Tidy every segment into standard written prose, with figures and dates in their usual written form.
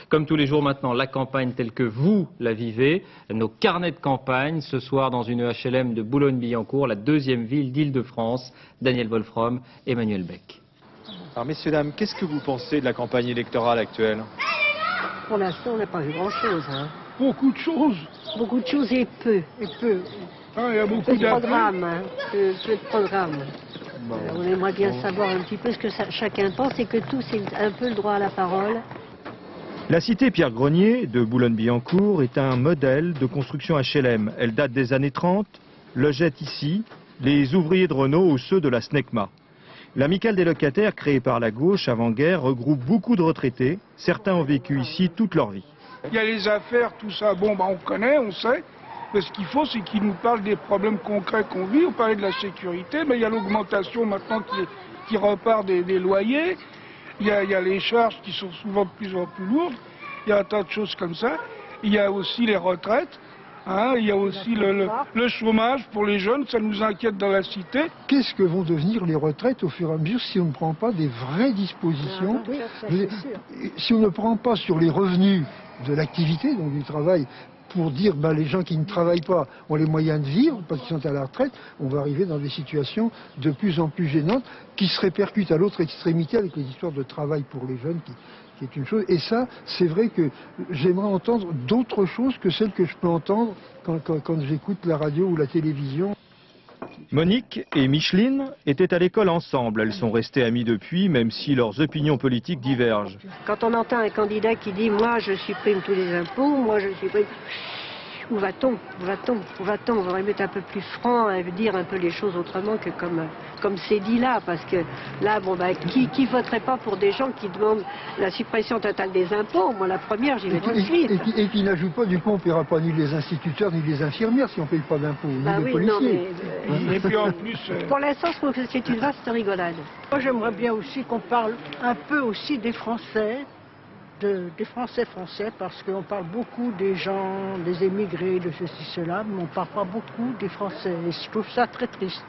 Comme tous les jours maintenant, la campagne telle que vous la vivez, nos carnets de campagne, ce soir dans une HLM de Boulogne-Billancourt, la deuxième ville d'Île-de-France. Daniel Wolfrom, Emmanuel Beck. Alors messieurs, dames, qu'est-ce que vous pensez de la campagne électorale actuelle? Pour l'instant, on n'a pas vu grand-chose. Hein. Beaucoup de choses. Beaucoup de choses et peu. Et peu. Ah, il y a beaucoup peu de programmes. Hein. Peu de programmes. Bon. On aimerait bien savoir un petit peu ce que chacun pense et que tous aient un peu le droit à la parole. La cité Pierre-Grenier de Boulogne-Billancourt est un modèle de construction HLM. Elle date des années 30, logeait ici les ouvriers de Renault ou ceux de la SNECMA. L'amicale des locataires, créée par la gauche avant-guerre, regroupe beaucoup de retraités. Certains ont vécu ici toute leur vie. Il y a les affaires, tout ça, bon, on connaît, on sait. Mais ce qu'il faut, c'est qu'ils nous parlent des problèmes concrets qu'on vit. On parlait de la sécurité, mais il y a l'augmentation maintenant qui repart des loyers. Il y a les charges qui sont souvent de plus en plus lourdes. Il y a un tas de choses comme ça. Il y a aussi les retraites. Hein, il y a aussi le chômage pour les jeunes, ça nous inquiète dans la cité. Qu'est-ce que vont devenir les retraites au fur et à mesure si on ne prend pas des vraies dispositions? Si on ne prend pas sur les revenus de l'activité, donc du travail, pour dire les gens qui ne travaillent pas ont les moyens de vivre parce qu'ils sont à la retraite, on va arriver dans des situations de plus en plus gênantes qui se répercutent à l'autre extrémité avec les histoires de travail pour les jeunes qui est une chose. Et ça, c'est vrai que j'aimerais entendre d'autres choses que celles que je peux entendre quand j'écoute la radio ou la télévision. Monique et Micheline étaient à l'école ensemble. Elles sont restées amies depuis, même si leurs opinions politiques divergent. Quand on entend un candidat qui dit « moi je supprime tous les impôts, moi je supprime », où va-t-on? On devrait être un peu plus franc et dire un peu les choses autrement que comme c'est dit là. Parce que là, qui voterait pas pour des gens qui demandent la suppression totale des impôts? Moi, la première, j'y vais tout de suite. Et qui n'ajoute pas, du coup, on ne paiera pas ni les instituteurs ni les infirmières si on ne paye pas d'impôts, ni les policiers. Et puis en plus... Pour l'instant, je trouve que c'est une vaste rigolade. Moi, j'aimerais bien aussi qu'on parle un peu aussi des Français. Des Français, parce qu'on parle beaucoup des gens, des émigrés, de ceci, cela, mais on ne parle pas beaucoup des Français. Et je trouve ça très triste.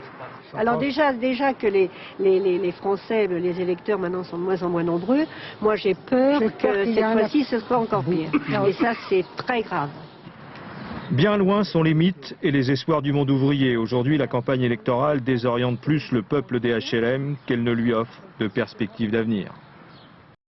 Alors déjà que les Français, les électeurs maintenant sont de moins en moins nombreux, moi j'ai peur que cette fois-ci ce soit encore pire. Et ça c'est très grave. Bien loin sont les mythes et les espoirs du monde ouvrier. Aujourd'hui, la campagne électorale désoriente plus le peuple des HLM qu'elle ne lui offre de perspectives d'avenir.